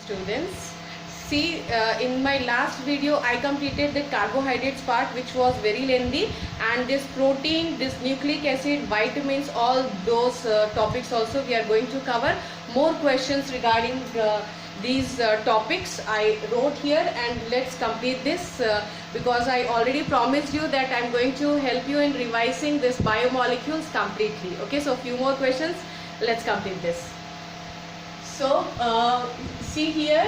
Students, see, in my last video I completed the carbohydrates part, which was very lengthy, and this protein, this nucleic acid, vitamins, all those topics also we are going to cover. More questions regarding these topics I wrote here, and let's complete this because I already promised you that I'm going to help you in revising this biomolecules completely. Okay, so few more questions, let's complete this. So see here,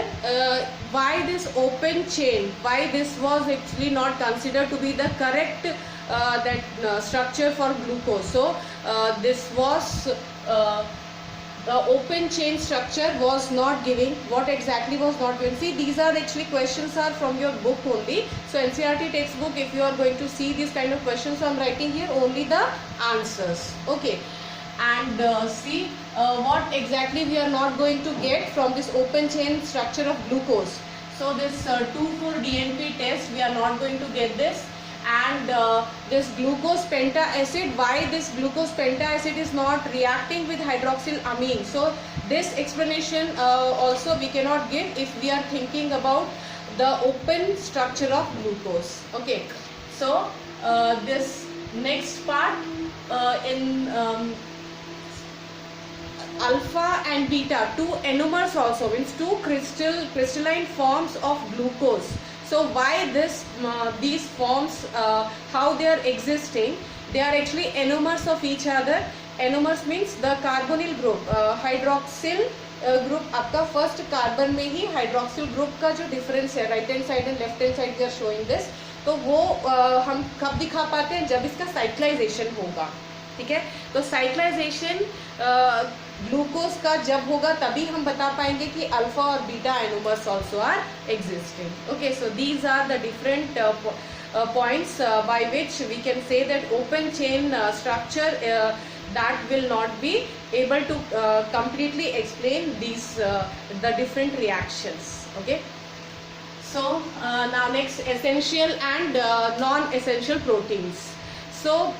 why this open chain, why this was actually not considered to be the correct structure for glucose. So this was the open chain structure was not giving. What exactly was not given? See, these are actually questions are from your book only. So NCERT textbook, if you are going to see these kind of questions, so I'm writing here only the answers. Okay. And see what exactly we are not going to get from this open chain structure of glucose. So this 2,4-DNP test, we are not going to get this. And this glucose penta-acid, why this glucose penta-acid is not reacting with hydroxylamine. So this explanation also we cannot give if we are thinking about the open structure of glucose. Okay, so this next part in alpha and beta, two anomers also, means two crystalline forms of glucose. So why these forms, how they are existing? They are actually anomers of each other. Anomers means the carbonyl group, hydroxyl group आपका first carbon में ही hydroxyl group का जो difference है, right hand side and left hand side we are showing this, तो वो हम कब दिखा पाते हैं? जब इसका cyclization होगा. ठीक है, तो साइक्लाइजेशन ग्लूकोज का जब होगा तभी हम बता पाएंगे कि अल्फा और beta anomers also are existing. Okay, so these are the different points by which we can say that open chain structure that will not be able to completely explain these the different reactions. Okay, so now next, essential and non-essential proteins. So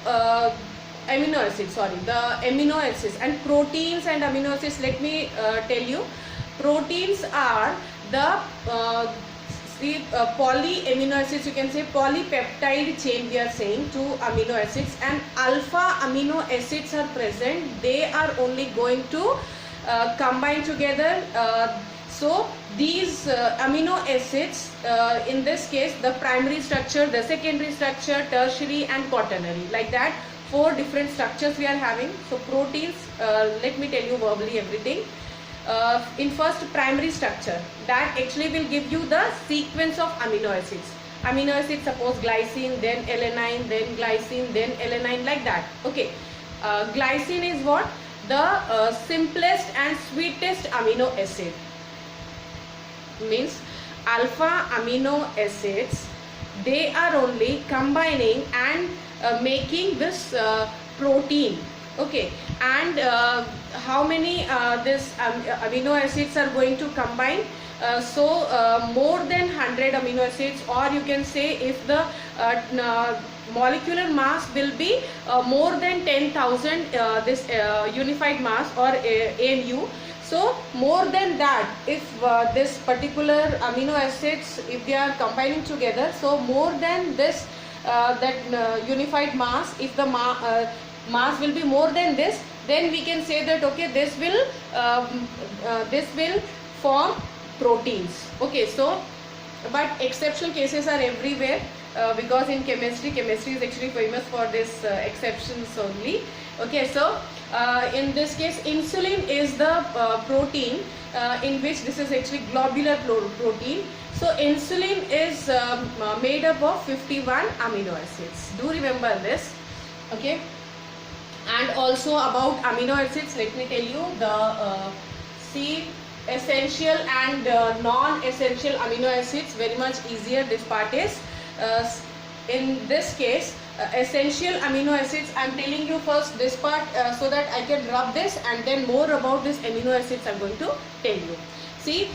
amino acids, sorry, the amino acids and proteins and amino acids, let me tell you, proteins are the poly amino acids, you can say polypeptide chain, we are saying, two amino acids, and alpha amino acids are present. They are only going to combine together. So these amino acids, in this case, the primary structure, the secondary structure, tertiary and quaternary, like that. 4 different structures we are having. So proteins, let me tell you verbally everything. In first, primary structure, that actually will give you the sequence of amino acids. Amino acids, suppose glycine, then alanine, then glycine, then alanine, like that. Okay, glycine is what? The simplest and sweetest amino acid. Means alpha amino acids, they are only combining and making this protein. Okay, and how many this amino acids are going to combine? So more than 100 amino acids, or you can say if the molecular mass will be more than 10,000 this unified mass or AMU. So more than that, if this particular amino acids, if they are combining together, so more than this unified mass, if the mass will be more than this, then we can say that okay, this will form proteins. Okay, so but exceptional cases are everywhere because in chemistry is actually famous for this exceptions only. Okay, so in this case, insulin is the protein in which this is actually globular protein. So insulin is made up of 51 amino acids. Do remember this. Okay, and also about amino acids, let me tell you the see, essential and non-essential amino acids, very much easier this part is. In this case, essential amino acids, I am telling you first this part so that I can rub this, and then more about this amino acids I am going to tell you. See,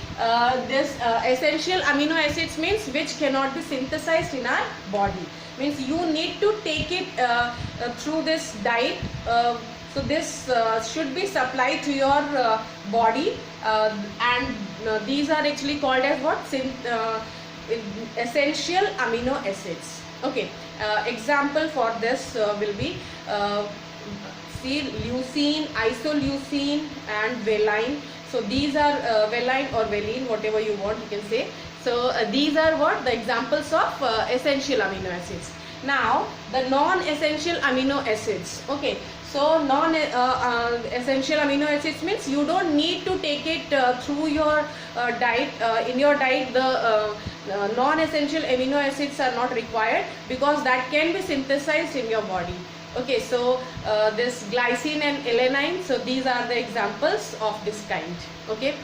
this essential amino acids means which cannot be synthesized in our body. Means you need to take it through this diet. So this should be supplied to your body and these are actually called as what? Essential amino acids. Okay, example for this will be see, leucine, isoleucine and valine. So these are valine or valine, whatever you want, you can say. So these are what? The examples of essential amino acids. Now the non-essential amino acids. Okay, so non-essential amino acids means you don't need to take it through your diet. In your diet, the non-essential amino acids are not required, because that can be synthesized in your body. Okay, so this glycine and alanine, so these are the examples of this kind. Okay,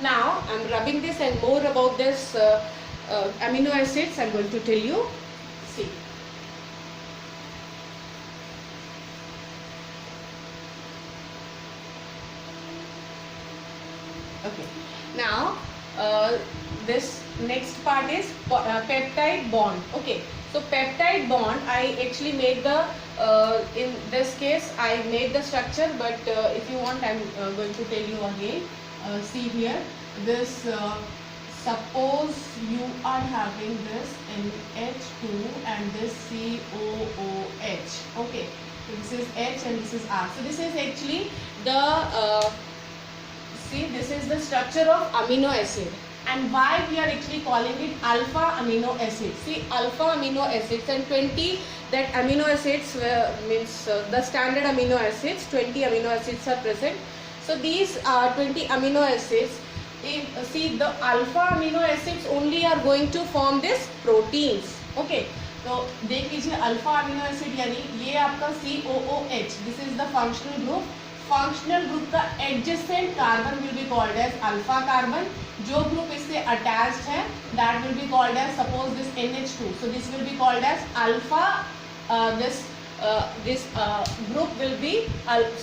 now I'm rubbing this, and more about this amino acids I'm going to tell you. See. Okay, now this next part is peptide bond. Okay, so peptide bond, I actually made the in this case I made the structure, but if you want, I'm going to tell you again. See here, this suppose you are having this NH2 and this COOH. Okay, so this is H and this is R. So this is actually the see, this is the structure of amino acid, and why we are actually calling it alpha amino acid. See, alpha amino acids, and 20 that amino acids means the standard amino acids, 20 amino acids are present. So these 20 amino acids, if see, the alpha amino acids only are going to form this proteins. Okay, तो देख लीजिए alpha amino acid यानी ये आपका COOH, this is the functional group. Functional group का adjacent carbon will be called as alpha carbon. जो group इससे attached है that will be called as, suppose this NH2, so this will be called as alpha. This group will be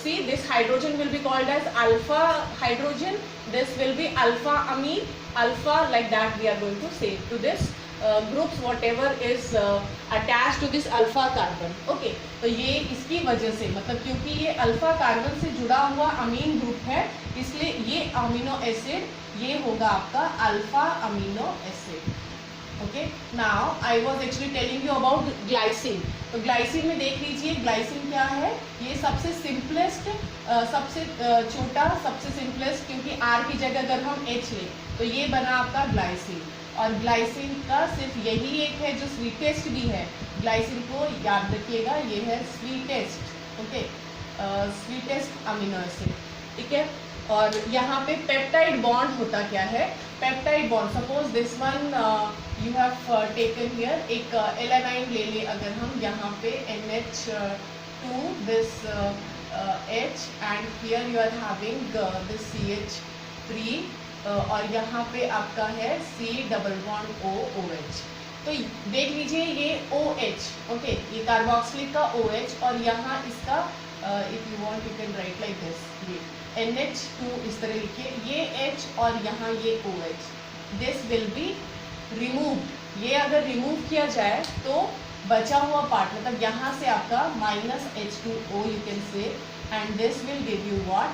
see, this hydrogen will be called as alpha hydrogen, this will be alpha amine, alpha, like that we are going to say to this groups whatever is attached to this alpha carbon. Okay, तो ये इसकी वजह से, मतलब क्योंकि ये alpha carbon से जुड़ा हुआ अमीन ग्रुप है, इसलिए ये अमीनो एसिड ये होगा आपका alpha amino acid. Okay, now I was actually telling you about glycine. तो ग्लाइसिन में देख लीजिए, ग्लाइसिन क्या है? ये सबसे सिंपलेस्ट, सबसे छोटा, सबसे सिंपलेस्ट, क्योंकि आर की जगह अगर हम एच लें तो ये बना आपका ग्लाइसिन. और ग्लाइसिन का सिर्फ यही एक है जो स्वीटेस्ट भी है. ग्लाइसिन को याद रखिएगा, ये है sweetest. Okay, sweetest amino acid. ठीक है, और यहाँ पे पेप्टाइड बॉन्ड होता क्या है? Peptide bond, suppose this one you have taken here, एक एलानाइन ले ले अगर हम, यहाँ पे NH2, this H, and here you are having this CH3, और यहाँ पे आपका है C डबल बॉन्ड OH. तो देख लीजिए ये OH. ओके, ये कार्बोक्सिलिक का OH, और यहाँ इसका if you want you can write like this, ये NH2 इस तरह लिखिए, ये H और यहाँ ये OH. This will be removed. ये अगर रिमूव किया जाए तो बचा हुआ पार्ट, मतलब यहाँ से आपका -H2O you can say, and this will give you what,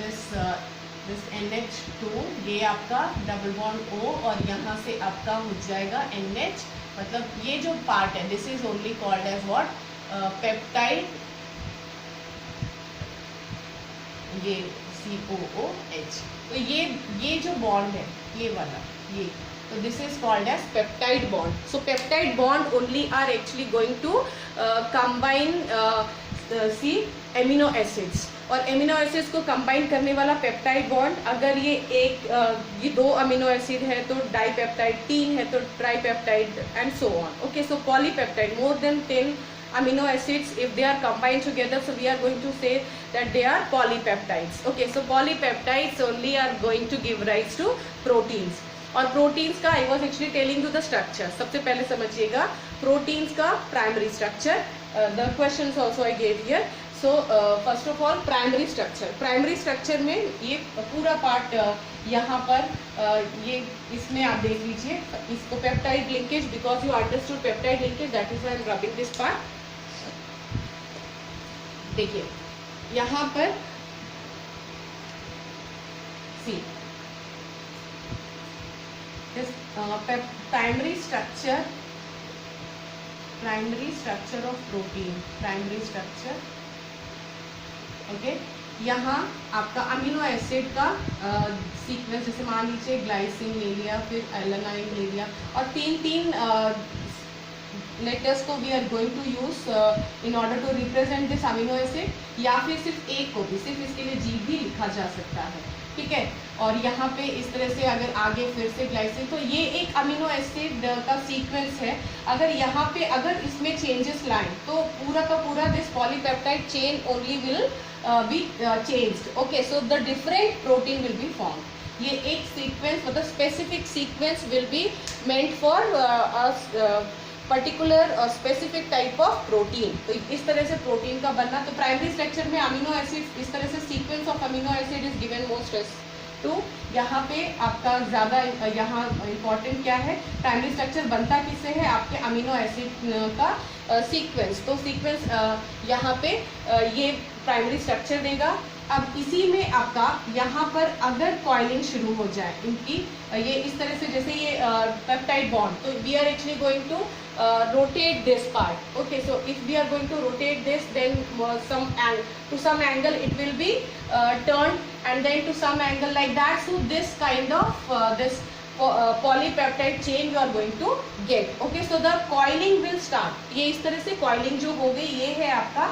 this NH2, ये आपका डबल बॉन्ड O, और यहाँ से आपका हो जाएगा NH. मतलब ये जो पार्ट है, this is only called as what, peptide, ये COOH. तो ये जो बॉन्ड है, ये वाला, ये, so this is called as peptide bond. So peptide bond only are actually going to combine see amino acids. और amino acids को combine करने वाला peptide bond, अगर ये ये 2 amino acid है तो dipeptide, 3 है तो tripeptide, and so on. Okay, so polypeptide, more than 10 amino acids, if they are combined together, so we are going to say that they are polypeptides. Okay, so polypeptides only are going to give rise to proteins. और proteins का I was actually telling to the structure. सबसे पहले समझिएगा proteins का primary structure. The questions also I gave here. So first of all primary structure. Primary structure में ये पूरा part यहाँ पर ये इसमें आप देख लीजिए, इसको peptide linkage, because you understood peptide linkage, that is why I am rubbing this part. देखिए यहाँ पर see primary structure of protein, primary structure. Okay, यहाँ आपका अमीनो एसिड का सीक्वेंस, जैसे मान लीजिए ग्लाइसिन ले लिया, फिर एलानाइन ले लिया, और तीन लेटर्स को we are going to use in order to represent this amino acid, या फिर सिर्फ एक को भी, सिर्फ इसके लिए जी भी लिखा जा सकता है, ठीक है। और यहाँ पे इस तरह से अगर आगे फिर से ग्लाइसिन, तो ये एक अमीनो एसिड का सीक्वेंस है। अगर यहाँ पे अगर इसमें चेंजेस लाएं तो पूरा का पूरा this polypeptide chain only will be changed. Okay, so the different protein will be form. ये एक सीक्वेंस मतलब specific sequence will be meant for particular और स्पेसिफिक टाइप ऑफ प्रोटीन। तो इस तरह से प्रोटीन का बनना, तो प्राइमरी स्ट्रक्चर में अमीनो एसिड इस तरह से sequence of amino acid is given most to. यहाँ पे आपका ज़्यादा यहाँ इम्पॉर्टेंट क्या है, प्राइमरी स्ट्रक्चर बनता किससे है, आपके अमीनो एसिड का सीक्वेंस। तो सीक्वेंस यहाँ पे ये प्राइमरी स्ट्रक्चर देगा। अब इसी में आपका यहाँ पर अगर कॉइलिंग शुरू हो जाए इनकी, ये इस तरह से जैसे ये पेप्टाइड बॉन्ड, तो we are actually going to rotate this part. Okay, so if we are going to rotate this, then to some angle it will be turned, and then to some angle like that. So this kind of this polypeptide chain you are going to get. Okay, so the coiling will start. ये इस तरह से coiling जो हो गई, ये है आपका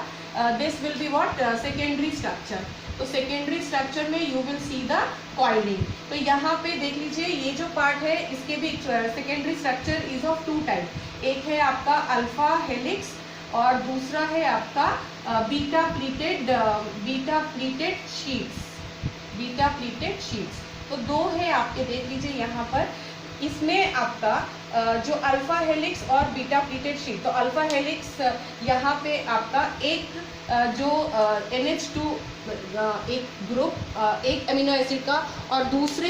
this will be what secondary structure. तो सेकेंडरी स्ट्रक्चर में you will see the coiling. तो यहाँ पे देख लीजिए, ये जो पार्ट है इसके भी secondary structure is of two type. एक है आपका अल्फा हेलिक्स और दूसरा है आपका बीटा प्लीटेड शीट्स। तो दो है आपके, देख लीजिए यहाँ पर। इसमें आपका जो अल्फा हेलिक्स और बीटा प्लीटेड शीट, तो अल्फा हेलिक्स यहाँ पे आपका एक जो NH2 एक ग्रुप एक अमीनो एसिड का, और दूसरे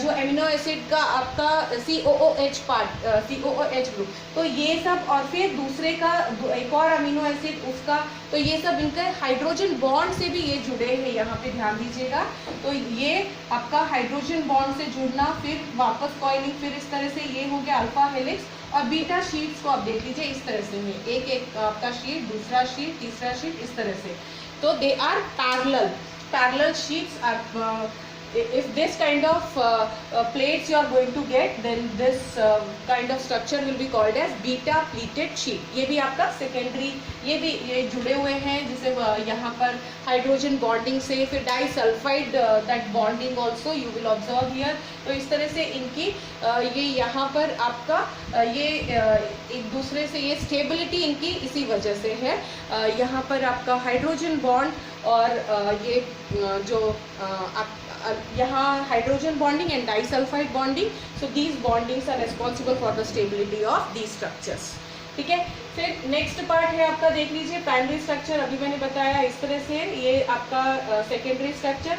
जो अमीनो एसिड का आपका COOH पार्ट, COOH ग्रुप। तो ये सब, और फिर दूसरे का एक और अमीनो एसिड उसका, तो ये सब इनके हाइड्रोजन बॉन्ड से भी ये जुड़े हैं, यहाँ पे ध्यान दीजिएगा। तो ये आपका हाइड्रोजन बॉन्ड से जुड़ना, फिर वापस कॉइलिंग, फिर इस तरह से ये हो गया अल्फा हेलिक्स। और बीटा शीट्स को आप देख लीजिए, इस तरह से है, एक एक आपका शीट, दूसरा शीट, तीसरा शीट, इस तरह से। तो they are parallel sheets are if this kind of plates you are going to get, then this kind of structure will be called as beta pleated sheet. ये भी आपका सेकेंडरी, ये जुड़े हुए हैं, जैसे यहाँ पर हाइड्रोजन बॉन्डिंग से, फिर disulphide that bonding also you will observe here. तो इस तरह से इनकी ये यहाँ पर आपका ये एक दूसरे से ये स्टेबिलिटी इनकी इसी वजह से है। यहाँ पर आपका हाइड्रोजन बॉन्ड और ये जो आप यहाँ hydrogen bonding and disulphide bonding, so these bondings are responsible for the stability of these structures. ठीक है, फिर नेक्स्ट पार्ट है आपका, देख लीजिए प्राइमरी स्ट्रक्चर, अभी मैंने बताया इस तरह से, ये आपका सेकेंडरी स्ट्रक्चर।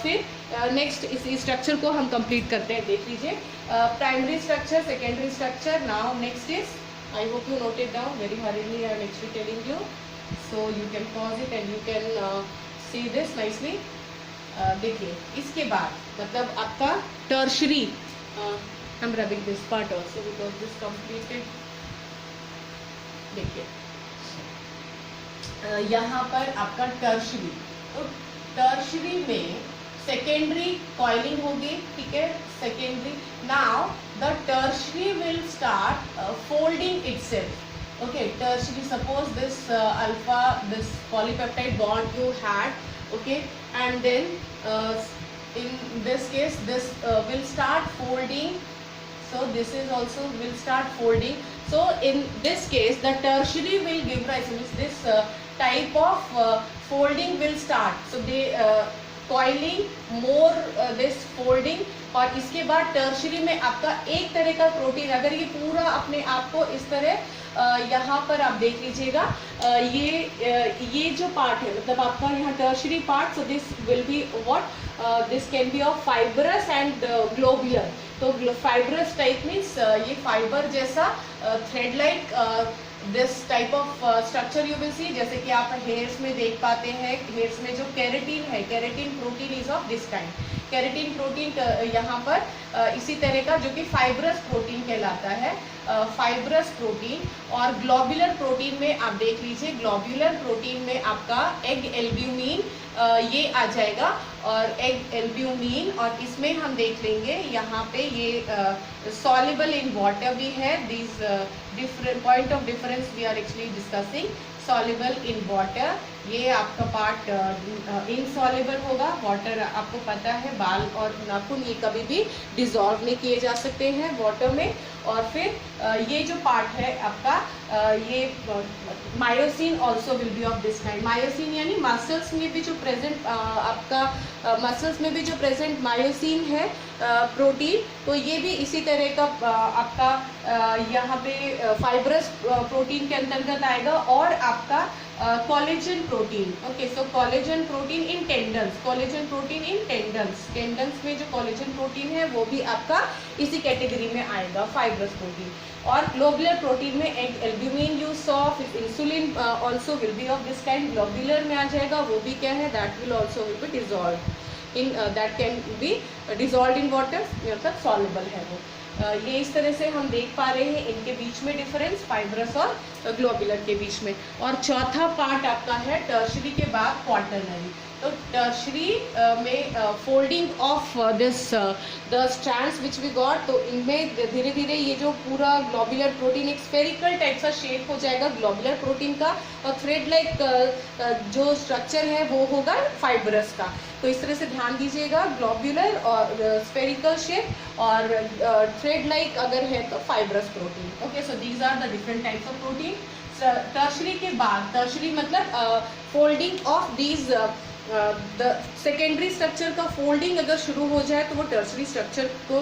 फिर नेक्स्ट इस स्ट्रक्चर को हम कंप्लीट करते हैं, देख लीजिए primary structure, secondary structure. Now next is, I hope you note it down very हरीली, I am actually telling you, so you can pause it and you can see this nicely. देखिए इसके बाद मतलब आपका tertiary, I am rubbing this part also because this completed. देखिए यहाँ पर आपका टर्शरी, तो टर्शरी में सेकेंडरी कॉइलिंग होगी, ठीक है, secondary. Now the tertiary will start folding itself. Okay, tertiary, suppose this alpha, this polypeptide bond you had, okay, and then in this case this will start folding, so this is also will start folding. So in this case the tertiary will give rise to this type of folding will start. So they coiling more this folding, और इसके बाद tertiary में आपका एक तरह का protein, अगर ये पूरा अपने आप को इस तरह यहाँ पर आप देख लीजिएगा, ये जो पार्ट है मतलब आपका यहाँ tertiary part, so this will be what, this can be of fibrous and globular. तो फाइब्रस टाइप मीन्स ये फाइबर जैसा thread like this type of structure you will see, जैसे कि आप हेयर्स में देख पाते हैं, हेयर्स में जो केराटिन है, keratin protein is of this kind. Keratin protein यहाँ पर इसी तरह का जो कि फाइब्रस प्रोटीन कहलाता है, फाइब्रस प्रोटीन। और ग्लोबुलर प्रोटीन में आप देख लीजिए, ग्लोबुलर प्रोटीन में आपका एग एल्ब्यूमिन ये आ जाएगा, और एग एल्ब्यूमिन, और इसमें हम देख लेंगे यहाँ पे ये सॉल्युबल इन वाटर भी है। This different point of difference we are actually discussing. Soluble in water, ये आपका पार्ट इनसॉल्युबल होगा। वाटर आपको पता है, बाल और नाखून ये कभी भी डिजॉल्व नहीं किए जा सकते हैं वाटर में। और फिर ये जो पार्ट है आपका ये myosin also will be of this kind. Myosin यानी मसल्स में भी जो प्रेजेंट आपका मसल्स में भी जो प्रेजेंट मायोसिन है प्रोटीन, तो ये भी इसी तरह का आपका यहाँ पे फाइब्रस प्रोटीन के अंतर्गत आएगा। और आपका कोलेजन प्रोटीन, ओके, सो कोलेजन प्रोटीन इन टेंडन्स, कोलेजन प्रोटीन इन टेंडन्स, टेंडन्स में जो कोलेजन प्रोटीन है वो भी आपका इसी कैटेगरी में आएगा, फाइब्रस प्रोटीन। और ग्लोबुलर प्रोटीन में एग एल्ब्यूमिन यू सॉ, फिर insulin also will be of this kind, globular में आ जाएगा, वो भी क्या है, that will also will be dissolve in, that can be dissolve in water, मतलब सॉल्युबल है वो। ये इस तरह से हम देख पा रहे हैं इनके बीच में डिफरेंस, फाइब्रस और ग्लोबुलर के बीच में। और चौथा पार्ट आपका है टर्शरी के बाद क्वाटरनरी। तो टर्शरी में folding of this the strands which we got, तो इनमें धीरे धीरे ये जो पूरा ग्लोबुलर प्रोटीन एक स्फेरिकल टाइप सा शेप हो जाएगा ग्लोबुलर प्रोटीन का, और थ्रेड लाइक जो स्ट्रक्चर है वो होगा फाइब्रस का। तो इस तरह से ध्यान दीजिएगा, ग्लोबुलर और स्फेरिकल शेप, और थ्रेड लाइक अगर है तो fibrous protein. Okay, so these are the different types of protein. Tertiary के बाद, टर्शरी मतलब folding of these the secondary structure का फोल्डिंग अगर शुरू हो जाए तो वो टर्शरी स्ट्रक्चर को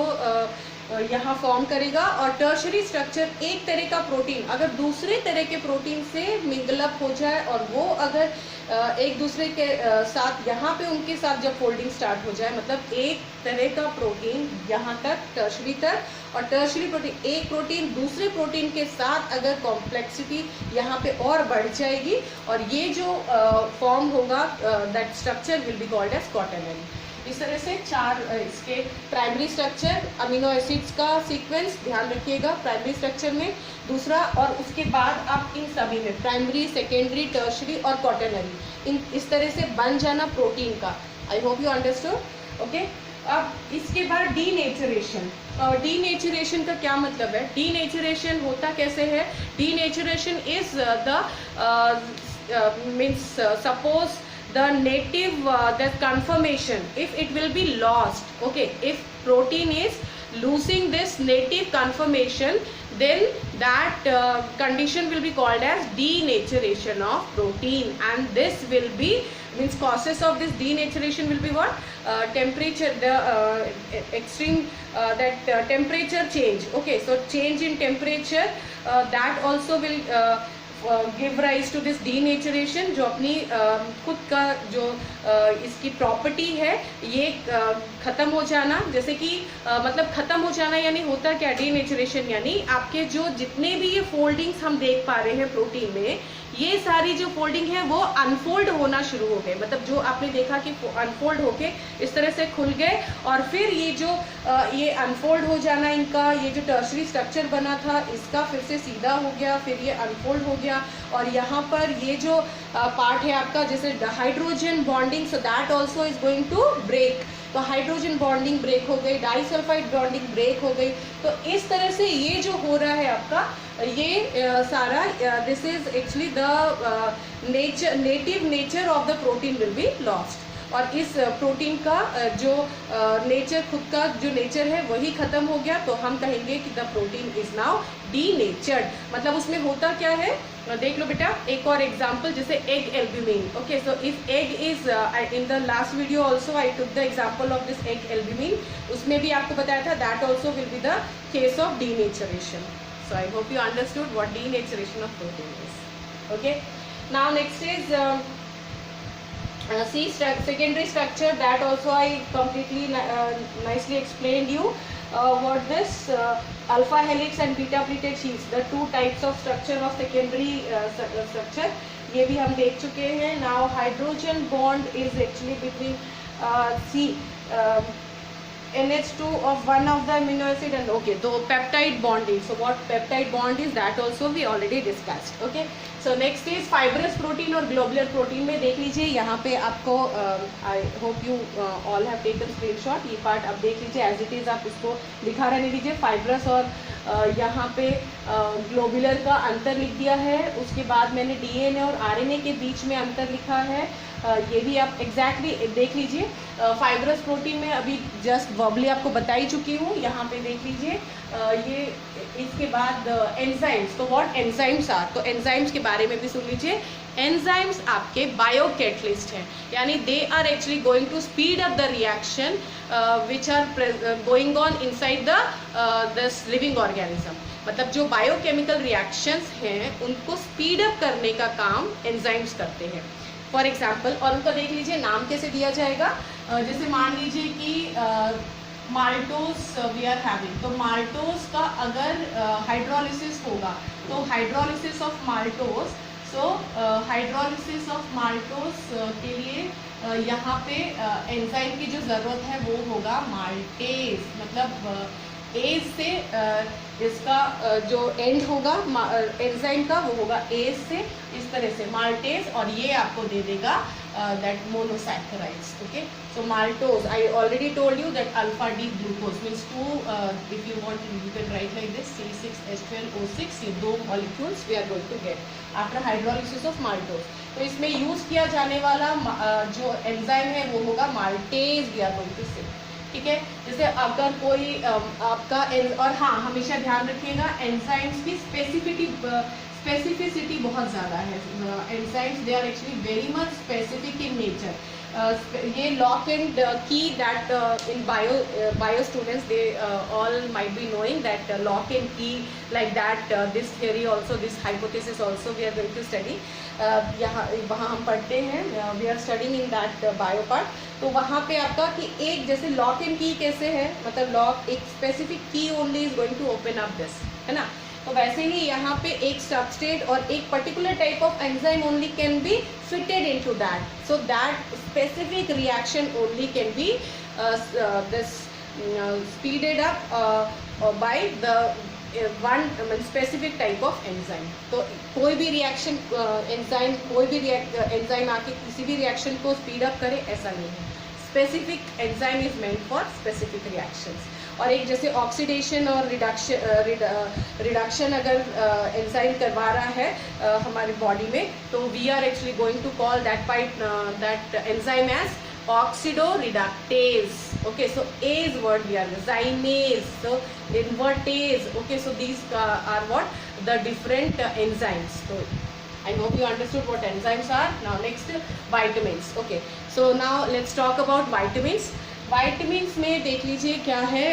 यहाँ फॉर्म करेगा। और टर्शरी स्ट्रक्चर एक तरह का प्रोटीन अगर दूसरे तरह के प्रोटीन से मिंगलअप हो जाए, और वो अगर एक दूसरे के साथ यहाँ पे उनके साथ जब फोल्डिंग स्टार्ट हो जाए, मतलब एक तरह का प्रोटीन यहाँ तक टर्शरी तक, और टर्शरी प्रोटीन एक प्रोटीन दूसरे प्रोटीन के साथ अगर कॉम्प्लेक्सिटी यहाँ पे और बढ़ जाएगी, और ये जो फॉर्म होगा that structure will be called as quaternary. इस तरह से चार इसके प्राइमरी स्ट्रक्चर, अमीनो एसिड्स का सीक्वेंस ध्यान रखिएगा प्राइमरी स्ट्रक्चर में, दूसरा, और उसके बाद आप इन सभी में प्राइमरी, सेकेंडरी, टर्शरी और क्वाटरनरी, इन इस तरह से बन जाना प्रोटीन का। आई होप यू अंडरस्टूड। ओके, अब इसके बाद डीनेचुरेशन। डीनेचुरेशन का क्या मतलब है? डीनेचुरेशन होता कैसे है? Denaturation is the means suppose the native that conformation, if it will be lost, okay, if protein is losing this native conformation, then that condition will be called as denaturation of protein, and this will be means causes of this denaturation will be what? Temperature, the extreme that temperature change, okay, so change in temperature that also will give rise to this denaturation, जो अपनी खुद का जो इसकी property है ये ख़त्म हो जाना। जैसे कि मतलब ख़त्म हो जाना यानी होता क्या? डीनेचुरेशन यानी आपके जो जितने भी ये फोल्डिंग्स हम देख पा रहे हैं प्रोटीन में, ये सारी जो फोल्डिंग है वो अनफोल्ड होना शुरू हो गए, मतलब जो आपने देखा कि अनफोल्ड होके इस तरह से खुल गए, और फिर ये जो ये अनफोल्ड हो जाना इनका, ये जो टर्शरी स्ट्रक्चर बना था इसका फिर से सीधा हो गया, फिर ये अनफोल्ड हो गया, और यहाँ पर ये जो पार्ट है आपका जैसे hydrogen bonding, so that also is going to break, तो हाइड्रोजन बॉन्डिंग ब्रेक हो गई, डाइसल्फाइड बॉन्डिंग ब्रेक हो गई। तो इस तरह से ये जो हो रहा है आपका ये सारा this is actually the native nature of the protein will be lost, और इस प्रोटीन का जो नेचर खुद का जो नेचर है वही खत्म हो गया, तो हम कहेंगे कि the protein is now denatured. मतलब उसमें होता क्या है, देख लो बेटा एक और एग्जांपल, जैसे egg albumin. Okay, so if egg is in the last video also I took the example of this egg albumin, उसमें भी आपको बताया था that also will be the case of denaturation. So I hope you understood what denaturation of protein is. Okay. Now next is secondary structure, that also I completely nicely explained you. what this alpha helix and beta pleated sheets, the two types of structure of secondary structure, ये भी हम देख चुके हैं. Now hydrogen bond is actually between NH2 of one of the amino acid and okay, so peptide bonding. So what peptide bond is, that also we already discussed. Okay, so next is fibrous protein और globular protein में देख लीजिए. यहाँ पे आपको I hope you all have taken screenshot. ये part आप देख लीजिए as it is, आप इसको दिखा रहने दीजिए. फाइब्रस और यहाँ पे ग्लोबुलर का अंतर लिख दिया है. उसके बाद मैंने DNA और RNA के बीच में अंतर लिखा है. ये भी आप एग्जैक्टली देख लीजिए. फाइब्रस प्रोटीन में अभी जस्ट वर्बली आपको बता ही चुकी हूँ. यहाँ पे देख लीजिए. ये इसके बाद एंजाइम्स. तो व्हाट एंजाइम्स आर, तो एंजाइम्स के बारे में भी सुन लीजिए. एंजाइम्स आपके बायोकैटलिस्ट हैं, यानी they are actually going to speed up the reaction which are going on inside the this living organism. मतलब जो बायोकेमिकल रिएक्शंस हैं उनको स्पीड अप करने का काम एंजाइम्स करते हैं. फॉर एग्जाम्पल, और उनका देख लीजिए नाम कैसे दिया जाएगा. जैसे मान लीजिए कि माल्टोस वी आर हैविंग, तो माल्टोस का अगर हाइड्रोलिसिस होगा तो hydrolysis of maltose, so hydrolysis of maltose के लिए यहाँ पे एंजाइम की जो ज़रूरत है वो होगा माल्टेज. मतलब एज से इसका जो एंड होगा एंजाइम का वो होगा एज से, इस तरह से माल्टेज, और ये आपको दे देगा that monosaccharides. Okay, so maltose, I already told you that alpha D glucose means 2, if you want you can write like this C6H12O6. ये 2 molecules we are going to get after hydrolysis of maltose. तो इसमें use किया जाने वाला जो enzyme है वो होगा maltase. We are going to say, ठीक है. जैसे अगर कोई आपका और हाँ, हमेशा ध्यान रखिएगा एंजाइम्स की स्पेसिफिसिटी बहुत ज़्यादा है. Enzymes they are actually very much specific in nature. ये lock and key that in bio students they all might be knowing that lock and key like that, this theory also, this hypothesis also we are going to study. यहाँ वहाँ हम पढ़ते हैं, we are studying in that bio part. तो वहाँ पे आपका कि एक जैसे लॉक एंड की कैसे है, मतलब लॉक एक specific key only is going to open up this, है ना. तो वैसे ही यहाँ पे एक सबस्ट्रेट और एक particular type of enzyme only can be fitted into that. So that specific reaction only can be this speeded up by the one specific type of enzyme. तो कोई भी रिएक्शन एंजाइम कोई भी एंजाइम आके किसी भी रिएक्शन को speed up करे ऐसा नहीं है. Specific enzyme is meant for specific reactions. और एक जैसे ऑक्सीडेशन और रिडक्शन अगर एंजाइम करवा रहा है हमारी बॉडी में, तो we are actually going to call that enzyme as oxidoreductase. Okay, so ase word we are zymase, so invertase. Okay, so these are what the different enzymes. So I hope you understood what enzymes are. Now next, vitamins. Okay, so now let's talk about vitamins. Vitamins में देख लीजिए क्या है.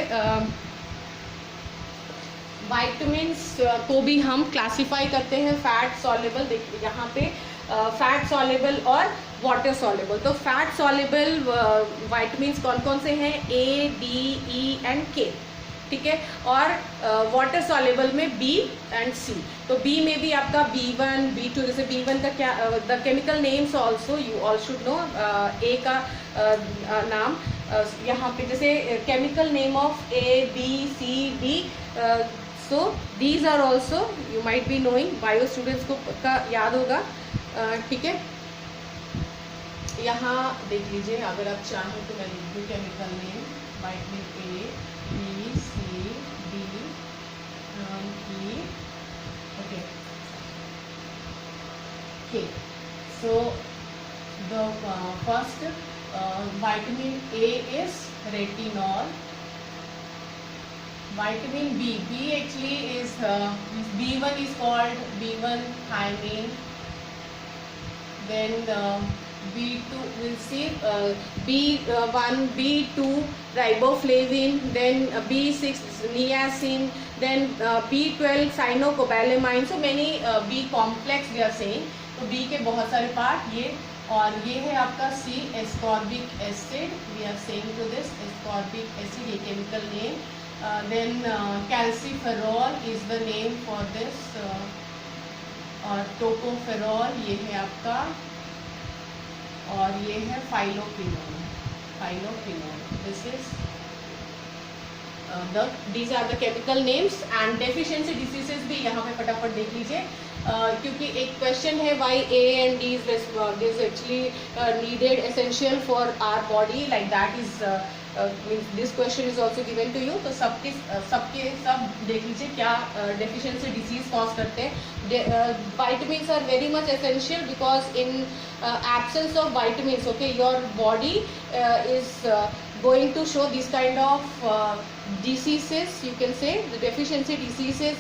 vitamins को भी हम classify करते हैं फैट सॉल्युबल. देखिए यहाँ पे फैट सॉल्युबल और वाटर सॉल्युबल. तो फैट सॉल्युबल विटामिन्स कौन कौन से हैं? A, D, E and K, ठीक है. और वाटर सॉल्युबल में B एंड C. तो B में भी आपका B1, B2, जैसे B1 का क्या the chemical names also you all should know. A का नाम यहाँ पे जैसे chemical name of A, B, C, D. So these are also you might be knowing. Bio students को का याद होगा, ठीक है. यहाँ देख लीजिए, अगर आप चाहें तो मैं लिख दूँ chemical name. Vitamin A, B, C, D, E, okay, K. So the first vitamin A is retinol. Vitamin B, B actually is B1 is called B1 thiamine. Then B2 we'll see B1, B2 riboflavin, then B6 niacin, then B12 cyanocobalamin. So many B complex we are saying. तो B के बहुत सारे part ये, और ये है आपका C ascorbic acid. We are saying to this ascorbic acid, ये chemical name. then calciferol is the name for this, और tocopherol ये है आपका, और ये है phylloquinone. This is these are the chemical names. and deficiency diseases भी यहाँ पे फटाफट देख लीजिए, क्योंकि एक क्वेश्चन है why A and D is actually needed, essential for our body, like that is means this question is also given to you. तो सब देख लीजिए क्या deficiency disease cause करते हैं. Vitamins are very much essential because in absence of vitamins, okay, your body is going to show this kind of diseases, you can say the deficiency diseases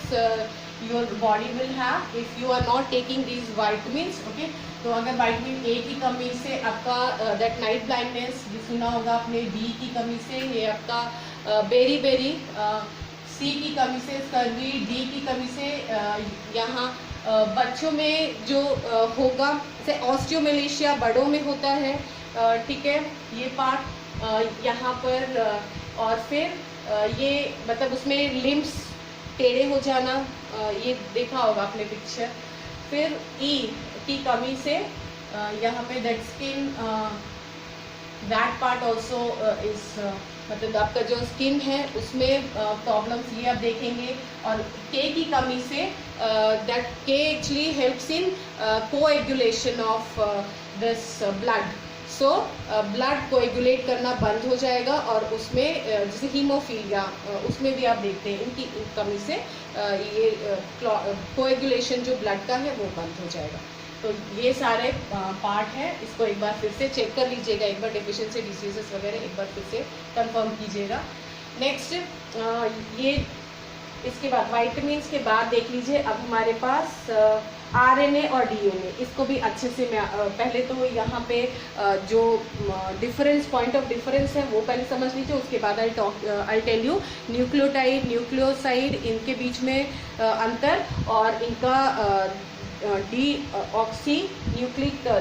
your body will have if you are not taking these vitamins. Okay, तो अगर vitamin A की कमी से आपका that night blindness सुना होगा आपने, D की कमी से ये आपका बेरी सी की कमी से स्कर्वी, डी की कमी से यहाँ बच्चों में जो होगा से ऑस्टियोमेलेशिया बड़ों में होता है. ठीक है, ये पार्ट यहाँ पर, और फिर ये मतलब उसमें लिम्स टेढ़े हो जाना, ये देखा होगा आपने पिक्चर. फिर ई की कमी से यहाँ पे that skin, that part also is मतलब आपका जो स्किन है उसमें प्रॉब्लम्स ये आप देखेंगे. और के की कमी से दैट के actually helps in coagulation of this blood. So blood coagulate करना बंद हो जाएगा, और उसमें जैसे हीमोफीलिया उसमें भी आप देखते हैं इनकी कमी से ये कोएगुलेशन जो ब्लड का है वो बंद हो जाएगा. तो ये सारे पार्ट है, इसको एक बार फिर से चेक कर लीजिएगा, एक बार डेफिशिएंसी डिसीजेस वगैरह एक बार फिर से कंफर्म कीजिएगा. नेक्स्ट ये इसके बाद विटामिन्स के बाद देख लीजिए अब हमारे पास आरएनए और डीएनए. इसको भी अच्छे से मैं पहले तो यहाँ पे जो डिफरेंस, पॉइंट ऑफ डिफरेंस है वो पहले समझ लीजिए, उसके बाद I tell you nucleotide, nucleoside, इनके बीच में अंतर, और इनका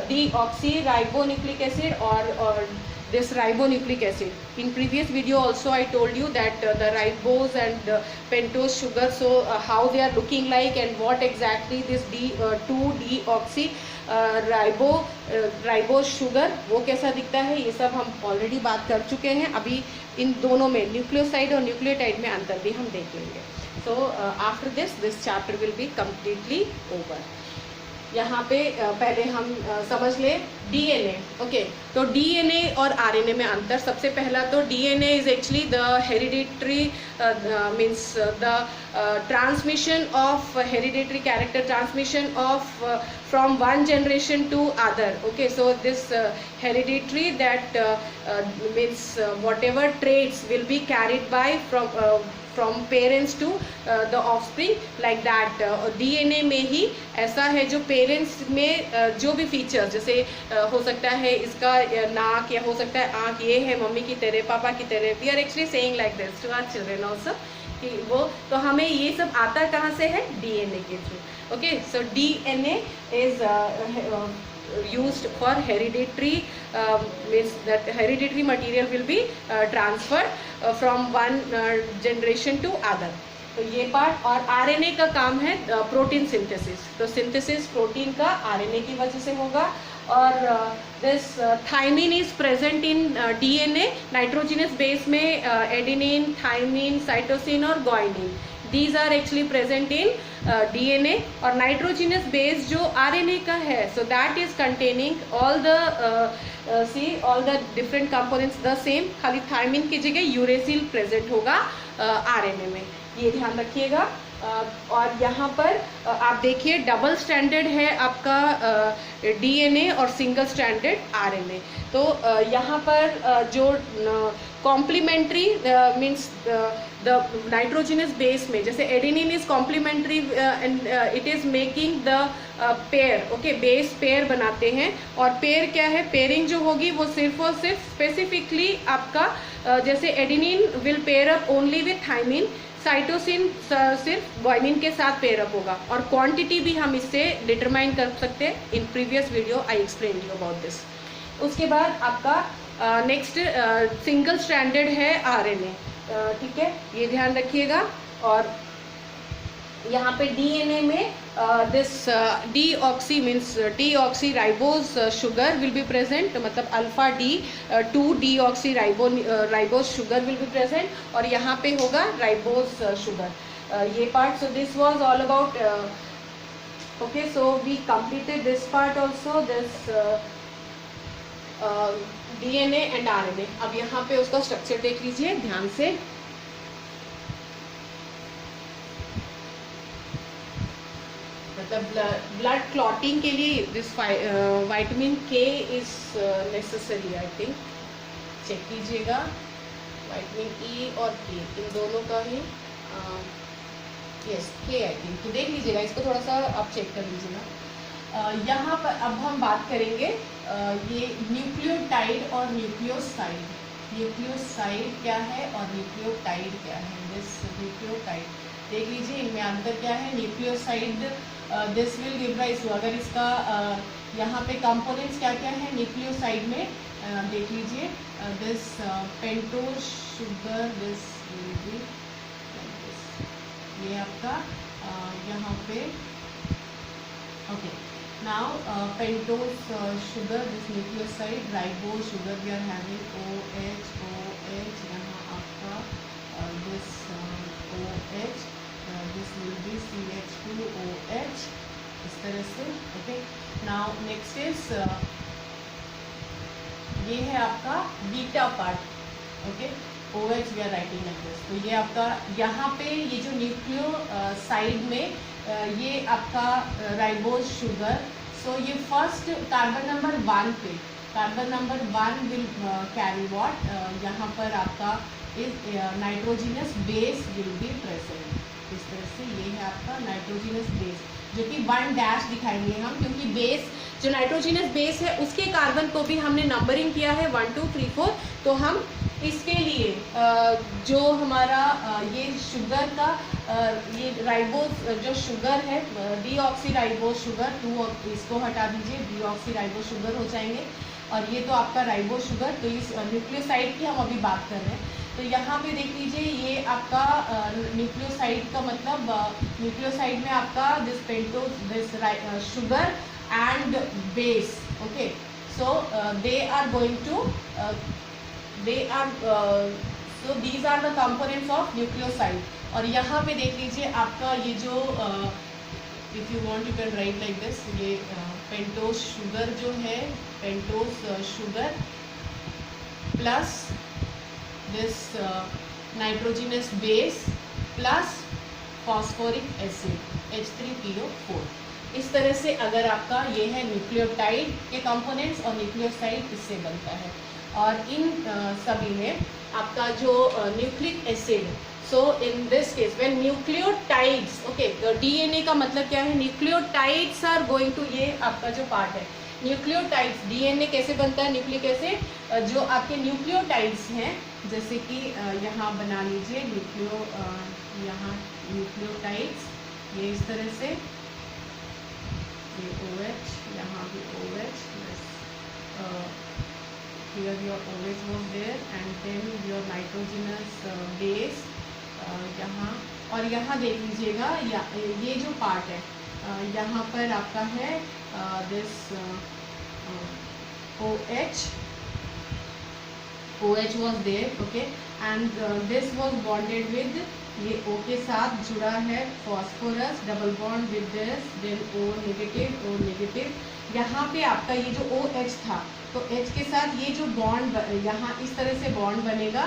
डीऑक्सी राइबोन्यूक्लिक एसिड और this ribonucleic acid. In previous video also I told you that the ribose and pentose sugar, so how they are looking like and what exactly this 2-deoxy ribose sugar वो कैसा दिखता है, ये सब हम already बात कर चुके हैं. अभी इन दोनों में न्यूक्लियोसाइड और न्यूक्लियोटाइड में अंतर भी हम देख लेंगे. So after this chapter will be completely over. यहाँ पे पहले हम समझ लें डीएनए. ओके, तो डीएनए और आरएनए में अंतर. सबसे पहला तो DNA is actually the hereditary means the transmission of hereditary character, transmission of from one generation to other. Okay, so this hereditary that means whatever traits will be carried by from parents to the offspring, like that. DNA में ही ऐसा है जो parents में जो भी features, जैसे हो सकता है इसका नाक, या हो सकता है आँख, ये है मम्मी की तरह, पापा की तरह. We are actually saying like this to our children also, कि वो तो हमें ये सब आता कहाँ से है, डीएनए के through. Okay, so DNA is used for hereditary, means that hereditary material will be transferred from one generation to other. तो ये पार्ट. और आरएनए का काम है प्रोटीन सिंथेसिस. तो सिंथेसिस प्रोटीन का आरएनए की वजह से होगा. और this thymine is present in DNA. Nitrogenous base में एडेनिन, थाइमिन, साइटोसिन और guanine, these are actually present in DNA. और नाइट्रोजिनस बेस जो RNA का है, so that is containing all the all the different components the same, खाली thiamine की जगह uracil present होगा RNA में, ये ध्यान रखिएगा. और यहाँ पर आप देखिए डबल स्टैंडर्ड है आपका DNA और सिंगल स्टैंडर्ड RNA. तो यहाँ पर जो complementary means the nitrogenous base में, जैसे adenine is complementary and it is making the pair. Okay, base pair बनाते हैं. और पेयर क्या है, पेयरिंग जो होगी वो सिर्फ और सिर्फ स्पेसिफिकली आपका जैसे adenine will pair up only with thymine, cytosine सिर्फ ग्वाइनिन के साथ पेयरअप होगा. और क्वांटिटी भी हम इससे डिटरमाइन कर सकते हैं. In previous video I explain you about this. उसके बाद आपका नेक्स्ट सिंगल स्ट्रैंडेड है आरएनए. ठीक है, ये ध्यान रखिएगा। और यहाँ पे डीएनए में this deoxy means deoxy ribose sugar will be present, मतलब alpha D 2 deoxy ribose sugar will be present, और यहाँ पे होगा राइबोज शुगर, ये part. So this was all about, okay, so we completed this part also, this DNA and RNA. अब यहाँ पे उसका स्ट्रक्चर देख लीजिए ध्यान से। मतलब ब्लड क्लॉटिंग के लिए this vitamin K is necessary, I think, check कीजिएगा। विटामिन ई और के, इन दोनों का ही यस के, आई थिंक, तो देख लीजिएगा इसको, थोड़ा सा आप चेक कर लीजिएगा। यहाँ पर अब हम बात करेंगे ये न्यूक्लियोटाइड और न्यूक्लियोसाइड। न्यूक्लियोसाइड क्या है और न्यूक्लियोटाइड क्या है। दिस न्यूक्लियोटाइड देख लीजिए, इनमें अंतर क्या है। Nucleoside this will give rise to, अगर इसका यहाँ पे कंपोनेंट्स क्या क्या है न्यूक्लियोसाइड में, देख लीजिए, this pentose sugar, this will be, ये आपका यहाँ पे, okay, now pentose sugar, this nucleoside, ribose sugar we are having OH, यहाँ आपका this OH, this will be CH2OH, इस तरह से, ओके। नाउ नेक्स्ट इज ये है आपका beta part, okay, OH we are writing like this. तो ये आपका यहाँ पे ये जो न्यूक्लियोसाइड में ये आपका राइबोज शुगर, सो ये फर्स्ट कार्बन नंबर 1 पे, carbon number 1 will carry what, यहाँ पर आपका इस nitrogenous base will be present, इस तरह से। ये है आपका नाइट्रोजिनस बेस, जो कि 1 डैश दिखाएंगे हम, क्योंकि बेस जो नाइट्रोजिनस बेस है उसके कार्बन को भी हमने नंबरिंग किया है 1 2 3 4, तो हम इसके लिए जो हमारा ये शुगर का ये राइबोज जो शुगर है, डीऑक्सी राइबोज शुगर, 2 इसको हटा दीजिए, डीऑक्सी राइबोज शुगर हो जाएंगे, और ये तो आपका राइबोज शुगर। तो इस न्यूक्लियोसाइड की हम अभी बात कर रहे हैं। तो यहाँ पे देख लीजिए, ये आपका न्यूक्लियोसाइड का मतलब, न्यूक्लियोसाइड में आपका this pentose, this sugar and base, okay, so they are going to so these are the components of nucleoside। और यहाँ पे देख लीजिए आपका ये जो if you want you can write like this, ये पेंटोज शुगर जो है, pentose sugar plus this nitrogenous base plus phosphoric acid H3PO4, इस तरह से अगर आपका ये है न्यूक्लियोटाइड के कंपोनेंट्स, और न्यूक्लियोसाइड इससे बनता है। और इन सभी में आपका जो nucleic acid, so in this case when nucleotides, okay, DNA का मतलब क्या है, न्यूक्लियोटाइड्स आर गोइंग टू, ये आपका जो पार्ट है न्यूक्लियोटाइड्स, डीएनए कैसे बनता है, न्यूक्लिक एसिड, जो आपके न्यूक्लियोटाइड्स हैं, जैसे कि यहाँ बना लीजिए यहाँ न्यूक्लियोटाइड्स, ये इस तरह से, ये OH, यहाँ भी OH, here your OH was there, and then your nitrogenous base, यहाँ, और यहाँ देख लीजिएगा, ये जो पार्ट है, यहाँ पर आपका है this OH was there, okay, and this was bonded with, ये O के साथ जुड़ा है phosphorus, double bond with this, then O negative, यहाँ पे आपका ये जो OH था, तो H के साथ ये जो बॉन्ड यहाँ इस तरह से बॉन्ड बनेगा,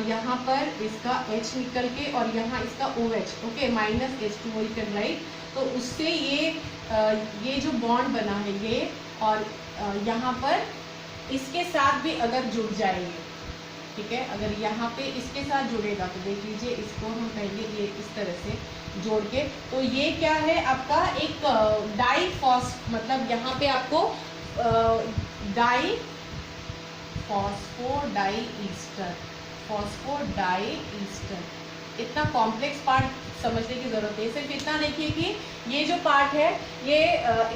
यहाँ पर इसका H निकल के, और यहाँ इसका OH, okay, minus H2O you can right. तो उससे ये जो बॉन्ड बना है ये, और यहाँ पर इसके साथ भी अगर जुड़ जाएंगे, ठीक है, अगर यहाँ पे इसके साथ जुड़ेगा, तो देख लीजिए, इसको हम पहले ये इस तरह से जोड़ के, तो ये क्या है आपका एक डाईफॉस, मतलब यहाँ पे आपको फॉस्फोडाईईस्टर, इतना कॉम्प्लेक्स पार्ट समझने की जरूरत है। सिर्फ इतना देखिए कि ये जो पार्ट है ये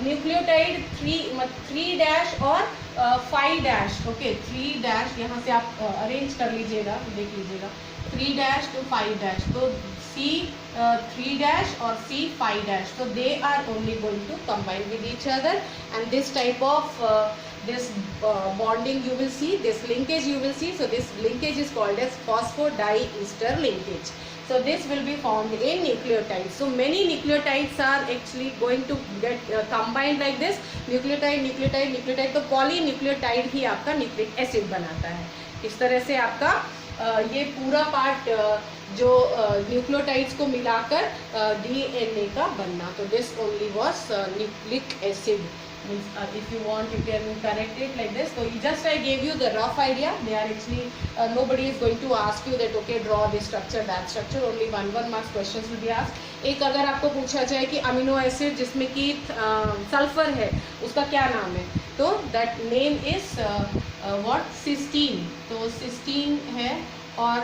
न्यूक्लियोटाइड 3 डैश और 5 डैश, ओके, 3 डैश यहाँ से आप अरेंज कर लीजिएगा, देख लीजिएगा, 3' to 5', तो C 3' or C 5', so they are only going to combine with each other, and this type of this bonding you will see, this linkage you will see. So this linkage is called as phosphodiester linkage. So this will be found in nucleotides. So many nucleotides are actually going to get combined like this, nucleotide nucleotide nucleotide, तो polynucleotide ही आपका nucleic acid बनाता है. इस तरह से आपका ये पूरा पार्ट जो न्यूक्लियोटाइड्स को मिलाकर डीएनए का बनना. तो this only was nucleic acid. If you want, you can correct it like this. So just I gave you the rough idea. They are actually nobody is going to ask you that okay, draw this structure, that structure. Only one marks questions will be asked. एक अगर आपको पूछा जाए कि amino acid जिसमें कि sulphur है उसका क्या नाम है, तो that name is what, cysteine. तो सिस्टीन है, और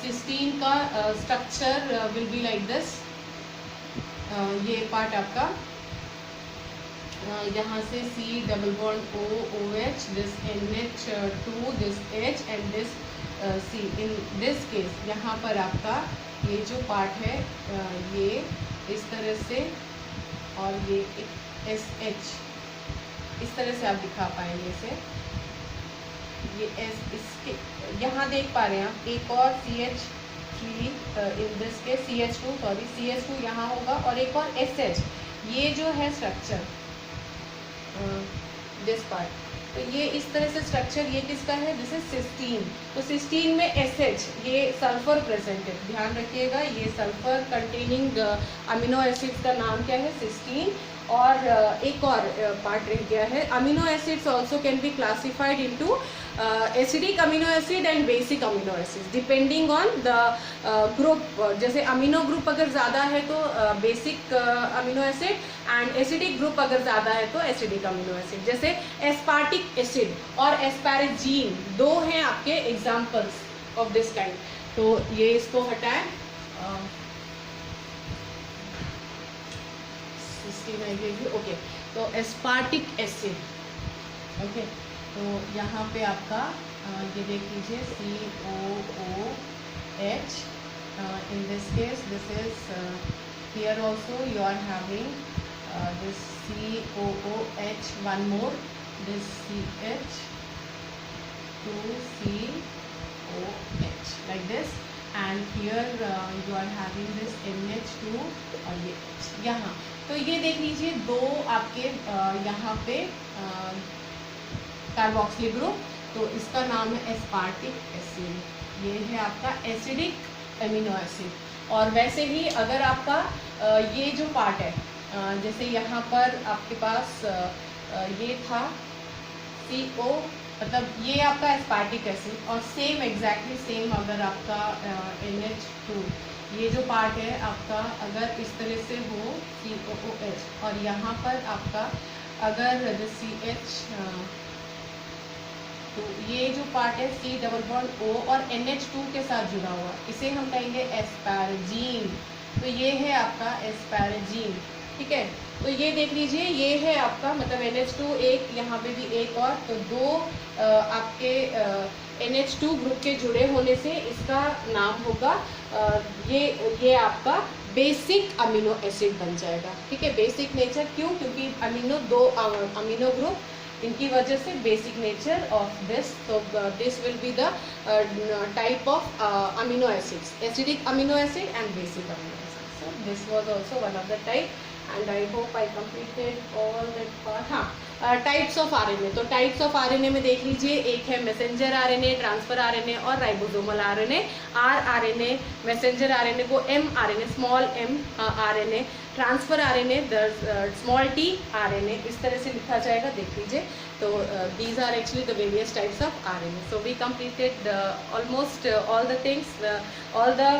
सिस्टीन का structure will be like this. ये पार्ट आपका यहाँ से C double bond O OH, this NH2, this H and this C. In this case यहाँ पर आपका ये जो पार्ट है ये इस तरह से, और ये एक SH इस तरह से आप दिखा पाएंगे इसे. ये S इसके यहाँ देख पा रहे हैं आप, एक और CH3 इन दिस के CH2, सॉरी CH2 यहाँ होगा, और एक और SH. ये जो है स्ट्रक्चर दिस पार्ट, तो ये इस तरह से स्ट्रक्चर ये किसका है, दिस इज सिस्टीन. तो सिस्टीन में SH ये सल्फर प्रेजेंट है, ध्यान रखिएगा. ये सल्फर कंटेनिंग अमीनो एसिड्स का नाम क्या है, सिस्टीन. और एक और पार्ट रह गया है. Amino acids also can be classified into acidic amino acid and basic amino acid depending on the group. जैसे अमीनो ग्रुप अगर ज़्यादा है तो basic amino acid, and acidic group अगर ज़्यादा है तो एसिडिक अमीनो एसिड. जैसे एस्पार्टिक एसिड और एस्पैरेजीन दो हैं आपके एग्जाम्पल्स ऑफ दिस काइंड. तो ये इसको हटाएं. ओके, तो एस्पार्टिक एसिड. ओके, तो यहाँ पे आपका ये देख लीजिए COOH. In this case this is here also you are having this COOH, one more, this CH, 2COH like this, and here you are having this NH2 और ये यहाँ. तो ये देख लीजिए दो आपके यहाँ पे कार्बोक्सिलिक ग्रुप, तो इसका नाम है एस्पार्टिक एसिड. ये है आपका एसिडिक एमिनो एसिड. और वैसे ही अगर आपका ये जो पार्ट है, जैसे यहाँ पर आपके पास ये था CO, मतलब ये आपका एस्पार्टिक एसिड, और सेम एग्जैक्टली सेम अगर आपका NH2 ये जो पार्ट है आपका अगर इस तरह से हो COOH, और यहाँ पर आपका अगर CH, तो ये जो पार्ट है C डबल बॉन्ड O और NH2 के साथ जुड़ा हुआ, इसे हम कहेंगे एस्पैरेजीन. तो ये है आपका एस्पैरेजीन. ठीक है, तो ये देख लीजिए ये है आपका मतलब NH2 एक, यहाँ पे भी एक और, तो दो आपके NH2 ग्रुप के जुड़े होने से इसका नाम होगा ये आपका बेसिक अमीनो एसिड बन जाएगा. ठीक है, बेसिक नेचर क्यों, क्योंकि अमीनो दो अमीनो ग्रुप, इनकी वजह से बेसिक नेचर ऑफ दिस. तो this will be the type of amino acids, acidic amino acid and basic amino acid. So this was also one of the type, and I hope I completed all that part. हाँ, types of RNA. तो types of RNA में देख लीजिए, एक है messenger RNA, transfer RNA और ribosomal RNA. RNA messenger RNA को mRNA, small m RNA, transfer RNA small t RNA, इस तरह से लिखा जाएगा, देख लीजिए. तो these are actually the various types of RNA. So we completed almost all the things, all the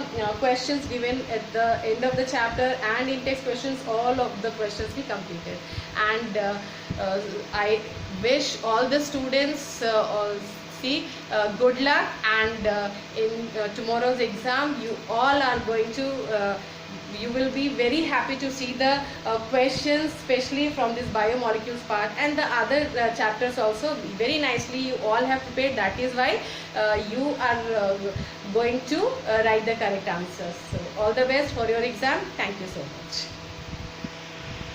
questions given at the end of the chapter, and in text questions all of the questions we completed. And I wish all the students good luck, and in tomorrow's exam you all are going to you will be very happy to see the questions, especially from this biomolecules part, and the other chapters also very nicely you all have prepared. That is why you are going to write the correct answers. So all the best for your exam. Thank you so much.